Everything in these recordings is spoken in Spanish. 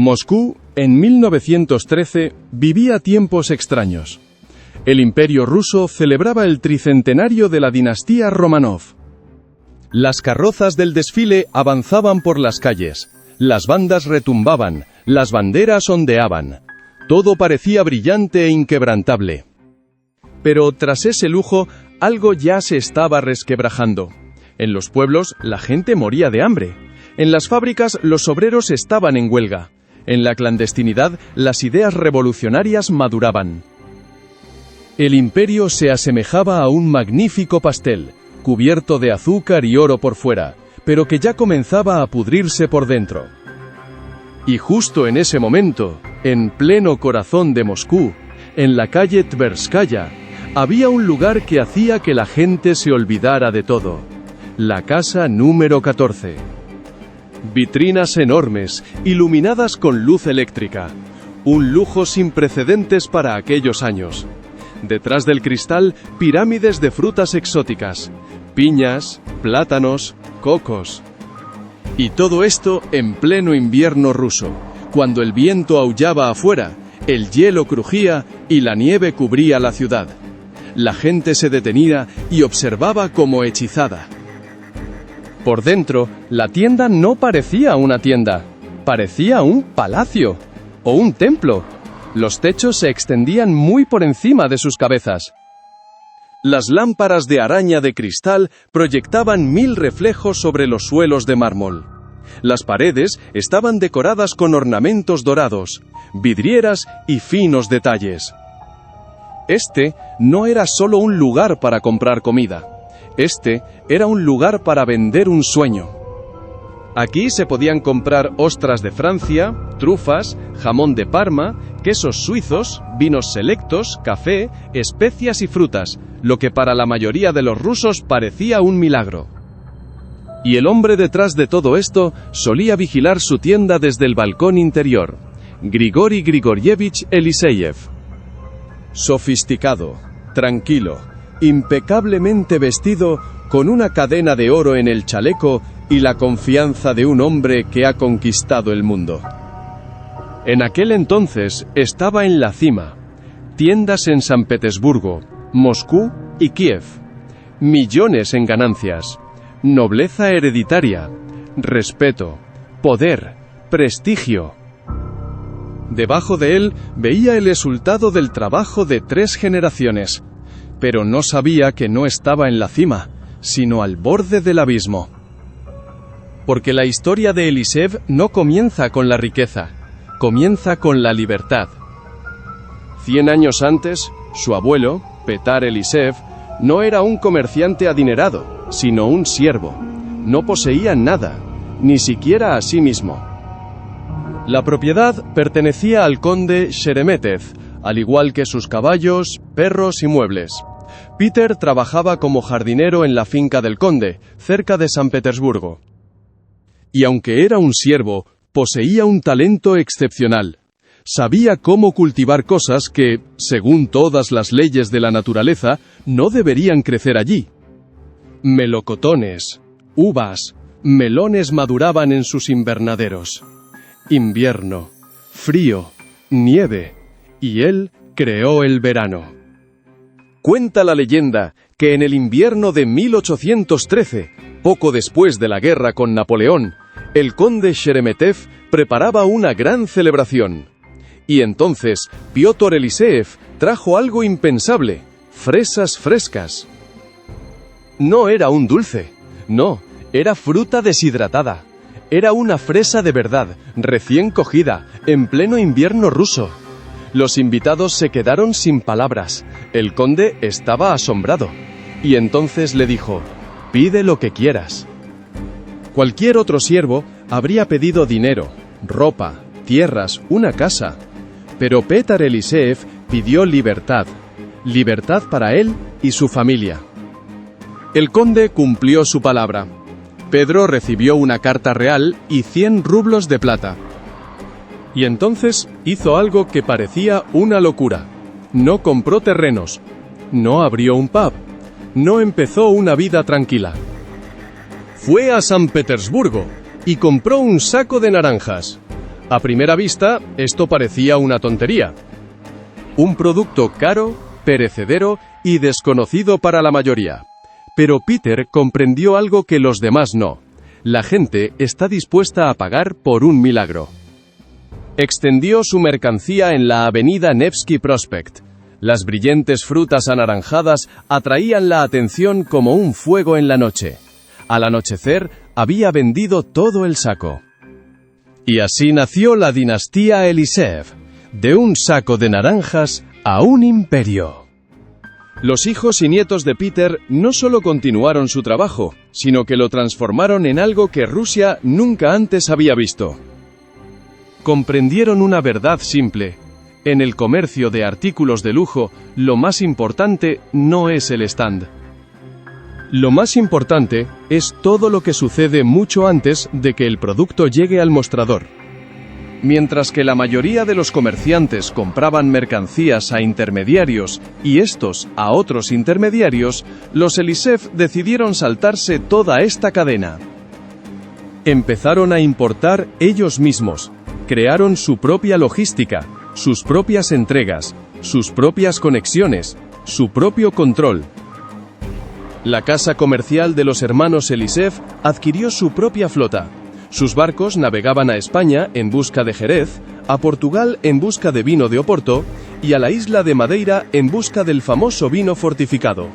Moscú, en 1913, vivía tiempos extraños. El Imperio ruso celebraba el tricentenario de la dinastía Románov. Las carrozas del desfile avanzaban por las calles, las bandas retumbaban, las banderas ondeaban. Todo parecía brillante e inquebrantable. Pero tras ese lujo, algo ya se estaba resquebrajando. En los pueblos, la gente moría de hambre. En las fábricas, los obreros estaban en huelga. En la clandestinidad, las ideas revolucionarias maduraban. El imperio se asemejaba a un magnífico pastel, cubierto de azúcar y oro por fuera, pero que ya comenzaba a pudrirse por dentro. Y justo en ese momento, en pleno corazón de Moscú, en la calle Tverskaya, había un lugar que hacía que la gente se olvidara de todo: la casa número 14. Vitrinas enormes, iluminadas con luz eléctrica. Un lujo sin precedentes para aquellos años. Detrás del cristal, pirámides de frutas exóticas. Piñas, plátanos, cocos. Y todo esto en pleno invierno ruso, cuando el viento aullaba afuera, el hielo crujía y la nieve cubría la ciudad. La gente se detenía y observaba como hechizada. Por dentro, la tienda no parecía una tienda, parecía un palacio o un templo. Los techos se extendían muy por encima de sus cabezas. Las lámparas de araña de cristal proyectaban 1000 reflejos sobre los suelos de mármol. Las paredes estaban decoradas con ornamentos dorados, vidrieras y finos detalles. Este no era solo un lugar para comprar comida. Este era un lugar para vender un sueño. Aquí se podían comprar ostras de Francia, trufas, jamón de Parma, quesos suizos, vinos selectos, café, especias y frutas, lo que para la mayoría de los rusos parecía un milagro. Y el hombre detrás de todo esto solía vigilar su tienda desde el balcón interior: Grigori Grigorievich Eliseyev. Sofisticado, tranquilo, impecablemente vestido, con una cadena de oro en el chaleco y la confianza de un hombre que ha conquistado el mundo. En aquel entonces estaba en la cima. Tiendas en San Petersburgo, Moscú y Kiev. Millones en ganancias. Nobleza hereditaria. Respeto. Poder. Prestigio. Debajo de él veía el resultado del trabajo de 3 generaciones. Pero no sabía que no estaba en la cima, sino al borde del abismo. Porque la historia de Eliseev no comienza con la riqueza, comienza con la libertad. 100 años antes, su abuelo, Petar Eliseev, no era un comerciante adinerado, sino un siervo. No poseía nada, ni siquiera a sí mismo. La propiedad pertenecía al conde Sheremetev, al igual que sus caballos, perros y muebles. Peter trabajaba como jardinero en la finca del conde, cerca de San Petersburgo. Y aunque era un siervo, poseía un talento excepcional. Sabía cómo cultivar cosas que, según todas las leyes de la naturaleza, no deberían crecer allí. Melocotones, uvas, melones maduraban en sus invernaderos. Invierno, frío, nieve, y él creó el verano. Cuenta la leyenda que en el invierno de 1813, poco después de la guerra con Napoleón, el conde Sheremetev preparaba una gran celebración. Y entonces Piotr Eliseev trajo algo impensable: fresas frescas. No era un dulce, no, era fruta deshidratada. Era una fresa de verdad, recién cogida, en pleno invierno ruso. Los invitados se quedaron sin palabras. El conde estaba asombrado. Y entonces le dijo: «Pide lo que quieras». Cualquier otro siervo habría pedido dinero, ropa, tierras, una casa. Pero Petar Eliseev pidió libertad. Libertad para él y su familia. El conde cumplió su palabra. Pedro recibió una carta real y 100 rublos de plata. Y entonces hizo algo que parecía una locura. No compró terrenos, no abrió un pub, no empezó una vida tranquila. Fue a San Petersburgo y compró un saco de naranjas. A primera vista, esto parecía una tontería. Un producto caro, perecedero y desconocido para la mayoría. Pero Peter comprendió algo que los demás no. La gente está dispuesta a pagar por un milagro. Extendió su mercancía en la avenida Nevsky Prospect. Las brillantes frutas anaranjadas atraían la atención como un fuego en la noche. Al anochecer, había vendido todo el saco. Y así nació la dinastía Eliseev, de un saco de naranjas a un imperio. Los hijos y nietos de Peter no solo continuaron su trabajo, sino que lo transformaron en algo que Rusia nunca antes había visto. Comprendieron una verdad simple. En el comercio de artículos de lujo, lo más importante no es el stand. Lo más importante es todo lo que sucede mucho antes de que el producto llegue al mostrador. Mientras que la mayoría de los comerciantes compraban mercancías a intermediarios y estos a otros intermediarios, los Eliseev decidieron saltarse toda esta cadena. Empezaron a importar ellos mismos, crearon su propia logística, sus propias entregas, sus propias conexiones, su propio control. La casa comercial de los hermanos Eliseev adquirió su propia flota. Sus barcos navegaban a España en busca de Jerez, a Portugal en busca de vino de Oporto y a la isla de Madeira en busca del famoso vino fortificado.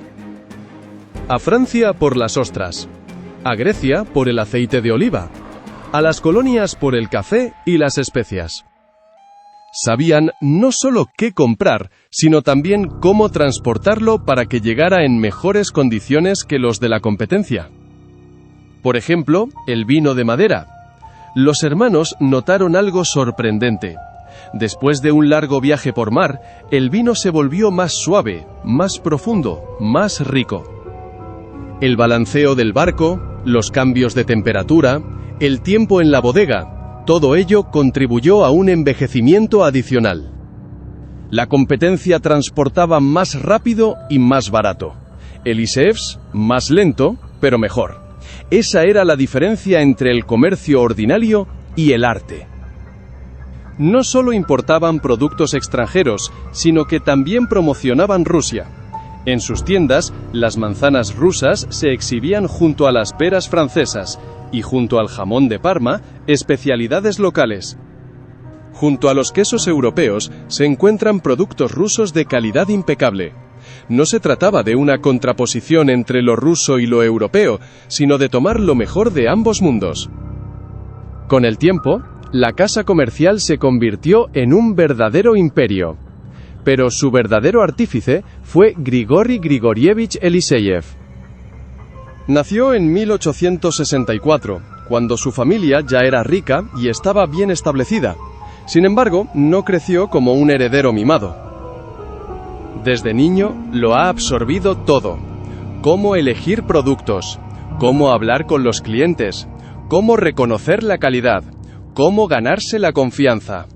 A Francia por las ostras, a Grecia por el aceite de oliva, a las colonias por el café y las especias. Sabían no solo qué comprar, sino también cómo transportarlo para que llegara en mejores condiciones que los de la competencia. Por ejemplo, el vino de Madeira. Los hermanos notaron algo sorprendente. Después de un largo viaje por mar, el vino se volvió más suave, más profundo, más rico. El balanceo del barco, los cambios de temperatura, el tiempo en la bodega, todo ello contribuyó a un envejecimiento adicional. La competencia transportaba más rápido y más barato. Eliseev's, más lento, pero mejor. Esa era la diferencia entre el comercio ordinario y el arte. No solo importaban productos extranjeros, sino que también promocionaban Rusia. En sus tiendas, las manzanas rusas se exhibían junto a las peras francesas, y junto al jamón de Parma, especialidades locales. Junto a los quesos europeos se encuentran productos rusos de calidad impecable. No se trataba de una contraposición entre lo ruso y lo europeo, sino de tomar lo mejor de ambos mundos. Con el tiempo, la casa comercial se convirtió en un verdadero imperio. Pero su verdadero artífice fue Grigori Grigorievich Eliseev. Nació en 1864, cuando su familia ya era rica y estaba bien establecida. Sin embargo, no creció como un heredero mimado. Desde niño lo ha absorbido todo. Cómo elegir productos, cómo hablar con los clientes, cómo reconocer la calidad, cómo ganarse la confianza.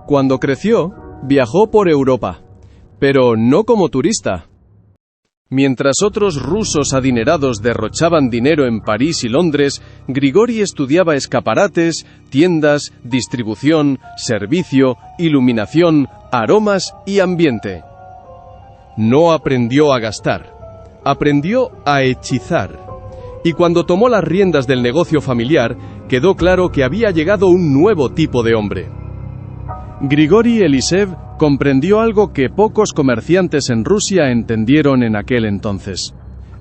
Cuando creció, viajó por Europa, pero no como turista. Mientras otros rusos adinerados derrochaban dinero en París y Londres, Grigori estudiaba escaparates, tiendas, distribución, servicio, iluminación, aromas y ambiente. No aprendió a gastar, aprendió a hechizar. Y cuando tomó las riendas del negocio familiar, quedó claro que había llegado un nuevo tipo de hombre. Grigori Eliseev comprendió algo que pocos comerciantes en Rusia entendieron en aquel entonces.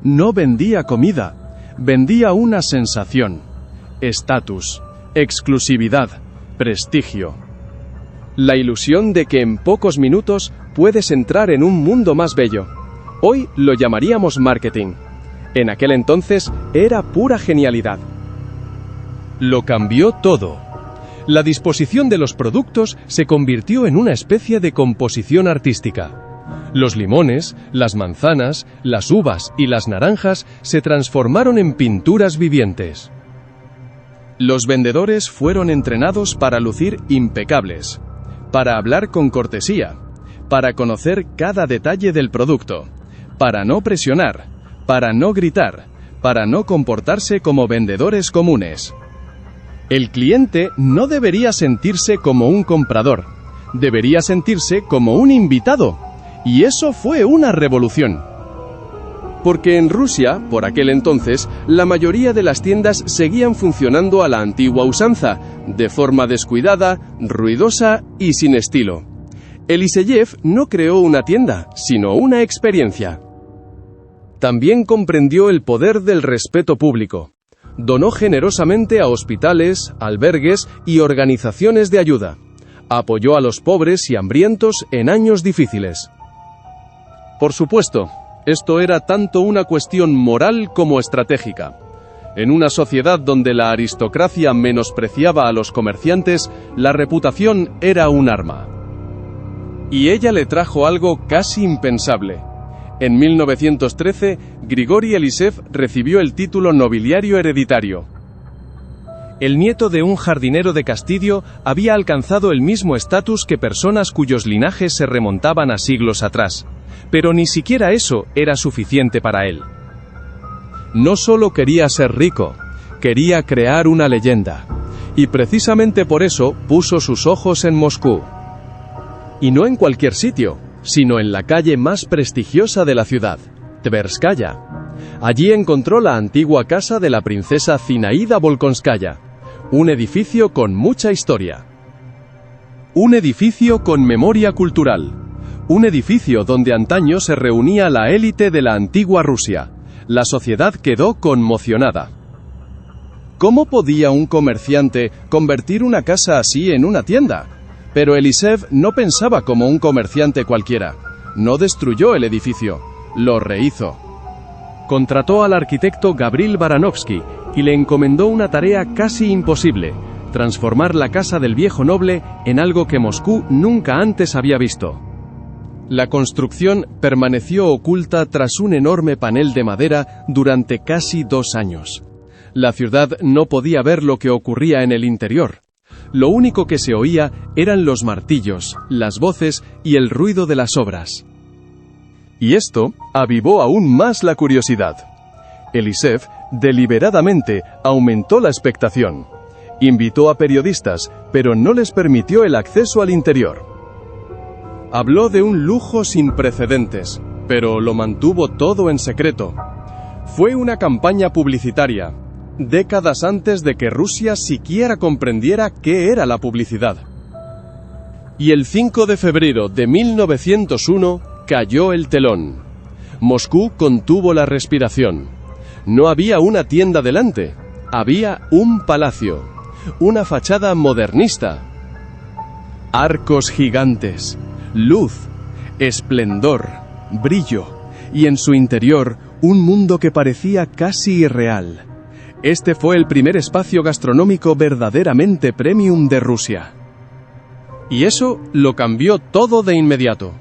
No vendía comida, vendía una sensación, estatus, exclusividad, prestigio. La ilusión de que en pocos minutos puedes entrar en un mundo más bello. Hoy lo llamaríamos marketing. En aquel entonces era pura genialidad. Lo cambió todo. La disposición de los productos se convirtió en una especie de composición artística. Los limones, las manzanas, las uvas y las naranjas se transformaron en pinturas vivientes. Los vendedores fueron entrenados para lucir impecables, para hablar con cortesía, para conocer cada detalle del producto, para no presionar, para no gritar, para no comportarse como vendedores comunes. El cliente no debería sentirse como un comprador, debería sentirse como un invitado. Y eso fue una revolución. Porque en Rusia, por aquel entonces, la mayoría de las tiendas seguían funcionando a la antigua usanza, de forma descuidada, ruidosa y sin estilo. Eliseyev no creó una tienda, sino una experiencia. También comprendió el poder del respeto público. Donó generosamente a hospitales, albergues y organizaciones de ayuda. Apoyó a los pobres y hambrientos en años difíciles. Por supuesto, esto era tanto una cuestión moral como estratégica. En una sociedad donde la aristocracia menospreciaba a los comerciantes, la reputación era un arma. Y ella le trajo algo casi impensable. En 1913, Grigori Elisev recibió el título nobiliario hereditario. El nieto de un jardinero de Castidio había alcanzado el mismo estatus que personas cuyos linajes se remontaban a siglos atrás. Pero ni siquiera eso era suficiente para él. No solo quería ser rico, quería crear una leyenda. Y precisamente por eso puso sus ojos en Moscú. Y no en cualquier sitio, sino en la calle más prestigiosa de la ciudad, Tverskaya. Allí encontró la antigua casa de la princesa Zinaida Volkonskaya, un edificio con mucha historia. Un edificio con memoria cultural. Un edificio donde antaño se reunía la élite de la antigua Rusia. La sociedad quedó conmocionada. ¿Cómo podía un comerciante convertir una casa así en una tienda? Pero Elisev no pensaba como un comerciante cualquiera. No destruyó el edificio, lo rehizo. Contrató al arquitecto Gavril Baranovsky y le encomendó una tarea casi imposible: transformar la casa del viejo noble en algo que Moscú nunca antes había visto. La construcción permaneció oculta tras un enorme panel de madera durante casi 2 años. La ciudad no podía ver lo que ocurría en el interior. Lo único que se oía eran los martillos, las voces y el ruido de las obras. Y esto avivó aún más la curiosidad. Elisev deliberadamente aumentó la expectación. Invitó a periodistas, pero no les permitió el acceso al interior. Habló de un lujo sin precedentes, pero lo mantuvo todo en secreto. Fue una campaña publicitaria, décadas antes de que Rusia siquiera comprendiera qué era la publicidad. Y el 5 de febrero de 1901 cayó el telón. Moscú contuvo la respiración. No había una tienda delante, había un palacio, una fachada modernista. Arcos gigantes, luz, esplendor, brillo, y en su interior un mundo que parecía casi irreal. Este fue el primer espacio gastronómico verdaderamente premium de Rusia. Y eso lo cambió todo de inmediato.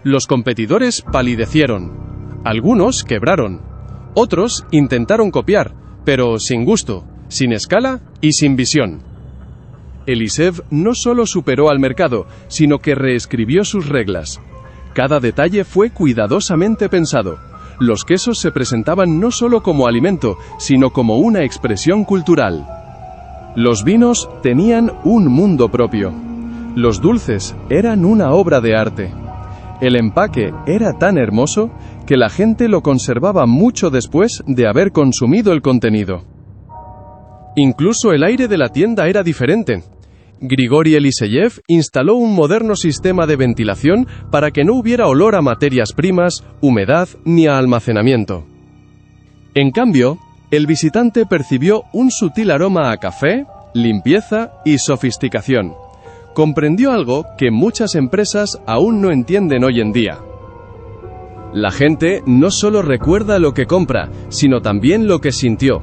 Los competidores palidecieron. Algunos quebraron. Otros intentaron copiar, pero sin gusto, sin escala y sin visión. Elisev no solo superó al mercado, sino que reescribió sus reglas. Cada detalle fue cuidadosamente pensado. Los quesos se presentaban no solo como alimento, sino como una expresión cultural. Los vinos tenían un mundo propio. Los dulces eran una obra de arte. El empaque era tan hermoso que la gente lo conservaba mucho después de haber consumido el contenido. Incluso el aire de la tienda era diferente. Grigori Eliseyev instaló un moderno sistema de ventilación para que no hubiera olor a materias primas, humedad ni a almacenamiento. En cambio, el visitante percibió un sutil aroma a café, limpieza y sofisticación. Comprendió algo que muchas empresas aún no entienden hoy en día. La gente no solo recuerda lo que compra, sino también lo que sintió.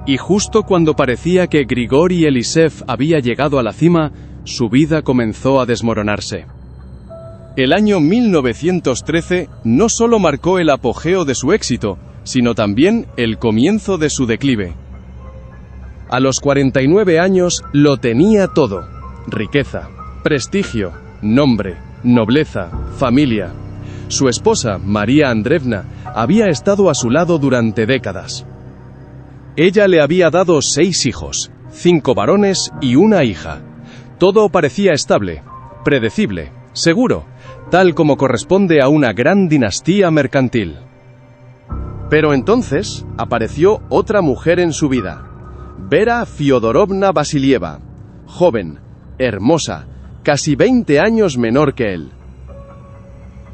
Y justo cuando parecía que Grigori Elisev había llegado a la cima, su vida comenzó a desmoronarse. El año 1913 no solo marcó el apogeo de su éxito, sino también el comienzo de su declive. A los 49 años lo tenía todo: riqueza, prestigio, nombre, nobleza, familia. Su esposa, María Andreevna, había estado a su lado durante décadas. Ella le había dado 6 hijos, 5 varones y una hija. Todo parecía estable, predecible, seguro, tal como corresponde a una gran dinastía mercantil. Pero entonces apareció otra mujer en su vida, Vera Fiodorovna Vasilieva, joven, hermosa, casi 20 años menor que él.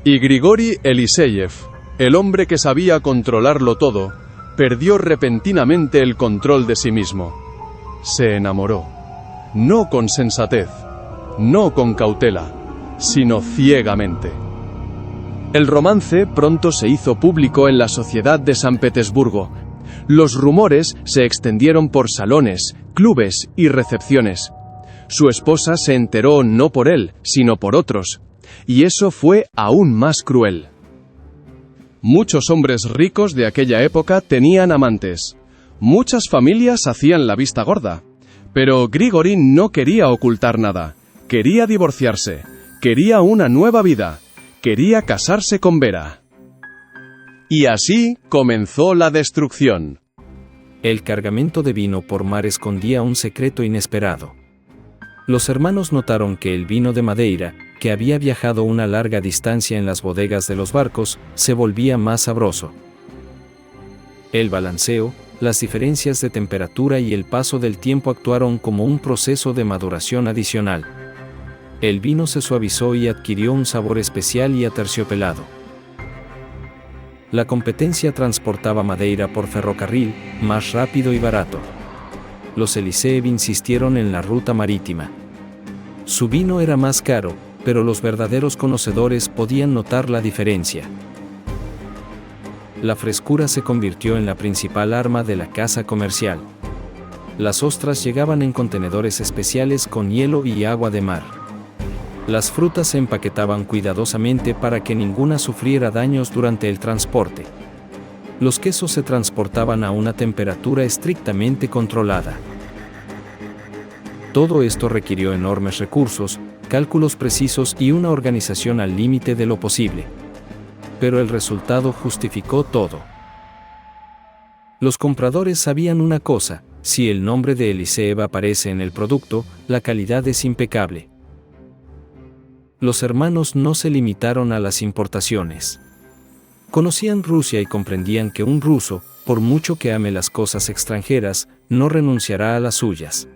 Y Grigori Eliseyev, el hombre que sabía controlarlo todo, perdió repentinamente el control de sí mismo. Se enamoró, no con sensatez, no con cautela, sino ciegamente. El romance pronto se hizo público en la sociedad de San Petersburgo. Los rumores se extendieron por salones, clubes y recepciones. Su esposa se enteró no por él, sino por otros, y eso fue aún más cruel. Muchos hombres ricos de aquella época tenían amantes. Muchas familias hacían la vista gorda. Pero Grigori no quería ocultar nada. Quería divorciarse. Quería una nueva vida. Quería casarse con Vera. Y así comenzó la destrucción. El cargamento de vino por mar escondía un secreto inesperado. Los hermanos notaron que el vino de Madeira, que había viajado una larga distancia en las bodegas de los barcos, se volvía más sabroso. El balanceo, las diferencias de temperatura y el paso del tiempo actuaron como un proceso de maduración adicional. El vino se suavizó y adquirió un sabor especial y aterciopelado. La competencia transportaba Madeira por ferrocarril, más rápido y barato. Los Eliseev insistieron en la ruta marítima. Su vino era más caro, pero los verdaderos conocedores podían notar la diferencia. La frescura se convirtió en la principal arma de la caza comercial. Las ostras llegaban en contenedores especiales con hielo y agua de mar. Las frutas se empaquetaban cuidadosamente para que ninguna sufriera daños durante el transporte. Los quesos se transportaban a una temperatura estrictamente controlada. Todo esto requirió enormes recursos, cálculos precisos y una organización al límite de lo posible. Pero el resultado justificó todo. Los compradores sabían una cosa: si el nombre de Eliseev aparece en el producto, la calidad es impecable. Los hermanos no se limitaron a las importaciones. Conocían Rusia y comprendían que un ruso, por mucho que ame las cosas extranjeras, no renunciará a las suyas.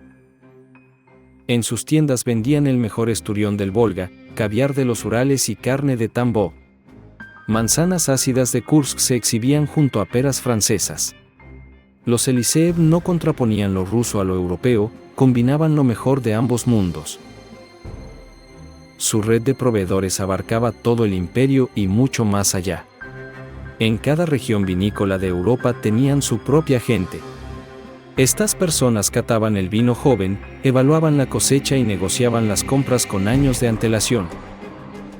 En sus tiendas vendían el mejor esturión del Volga, caviar de los Urales y carne de Tambov. Manzanas ácidas de Kursk se exhibían junto a peras francesas. Los Eliseev no contraponían lo ruso a lo europeo, combinaban lo mejor de ambos mundos. Su red de proveedores abarcaba todo el imperio y mucho más allá. En cada región vinícola de Europa tenían su propia gente. Estas personas cataban el vino joven, evaluaban la cosecha y negociaban las compras con años de antelación.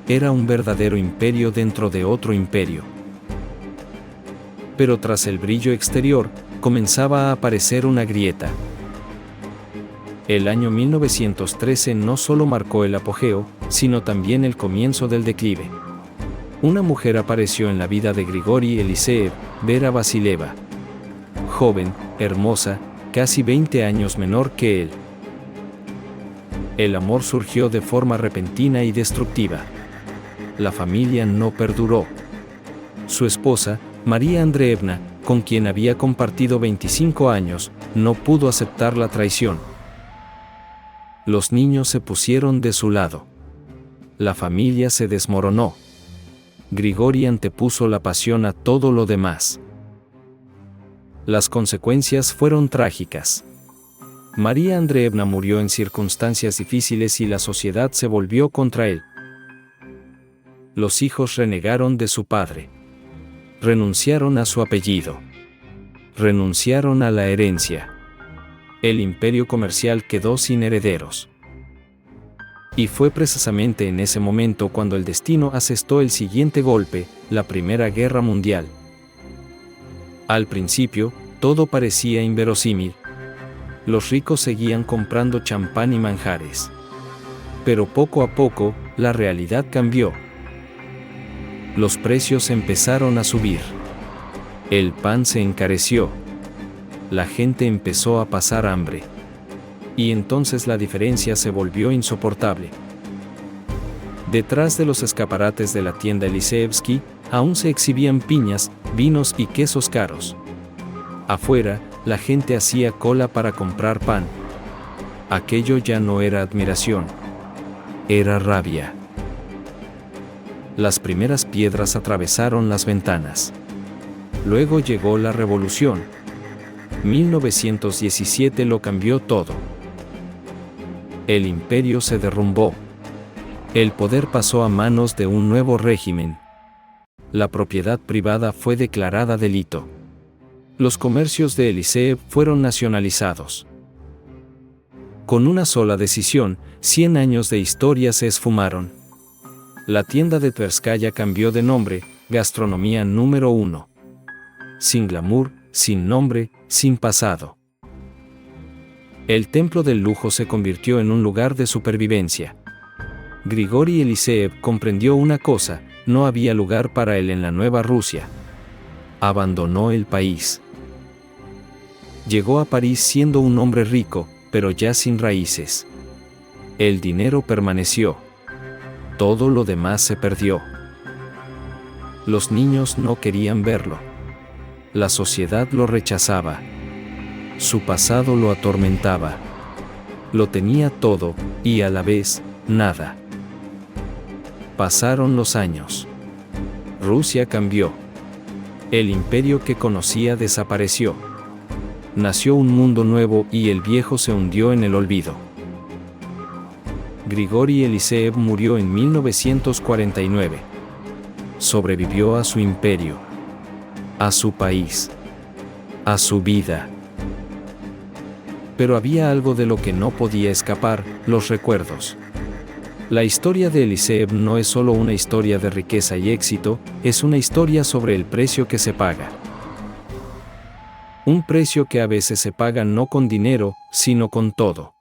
Era un verdadero imperio dentro de otro imperio. Pero tras el brillo exterior, comenzaba a aparecer una grieta. El año 1913 no solo marcó el apogeo, sino también el comienzo del declive. Una mujer apareció en la vida de Grigori Eliseev, Vera Vasilieva. Joven, hermosa, casi 20 años menor que él. El amor surgió de forma repentina y destructiva. La familia no perduró. Su esposa, María Andreevna, con quien había compartido 25 años, no pudo aceptar la traición. Los niños se pusieron de su lado. La familia se desmoronó. Grigori antepuso la pasión a todo lo demás. Las consecuencias fueron trágicas. María Andreevna murió en circunstancias difíciles y la sociedad se volvió contra él. Los hijos renegaron de su padre. Renunciaron a su apellido. Renunciaron a la herencia. El imperio comercial quedó sin herederos. Y fue precisamente en ese momento cuando el destino asestó el siguiente golpe, la Primera Guerra Mundial. Al principio, todo parecía inverosímil. Los ricos seguían comprando champán y manjares. Pero poco a poco, la realidad cambió. Los precios empezaron a subir. El pan se encareció. La gente empezó a pasar hambre. y entonces la diferencia se volvió insoportable. Detrás de los escaparates de la tienda Eliseevsky, aún se exhibían piñas, vinos y quesos caros. Afuera, la gente hacía cola para comprar pan. Aquello ya no era admiración. Era rabia. Las primeras piedras atravesaron las ventanas. Luego llegó la revolución. 1917 lo cambió todo. El imperio se derrumbó. El poder pasó a manos de un nuevo régimen. La propiedad privada fue declarada delito. Los comercios de Eliseev fueron nacionalizados. Con una sola decisión, 100 años de historia se esfumaron. La tienda de Tverskaya cambió de nombre, Gastronomía número 1. Sin glamour, sin nombre, sin pasado. El templo del lujo se convirtió en un lugar de supervivencia. Grigori Eliseev comprendió una cosa: no había lugar para él en la nueva Rusia. Abandonó el país. Llegó a París siendo un hombre rico, pero ya sin raíces. El dinero permaneció. Todo lo demás se perdió. Los niños no querían verlo. La sociedad lo rechazaba. Su pasado lo atormentaba. Lo tenía todo, y a la vez, nada. Pasaron los años. Rusia cambió. El imperio que conocía desapareció. Nació un mundo nuevo y el viejo se hundió en el olvido. Grigori Eliseev murió en 1949. Sobrevivió a su imperio, a su país, a su vida. Pero había algo de lo que no podía escapar: los recuerdos. La historia de Eliseev no es solo una historia de riqueza y éxito, es una historia sobre el precio que se paga. Un precio que a veces se paga no con dinero, sino con todo.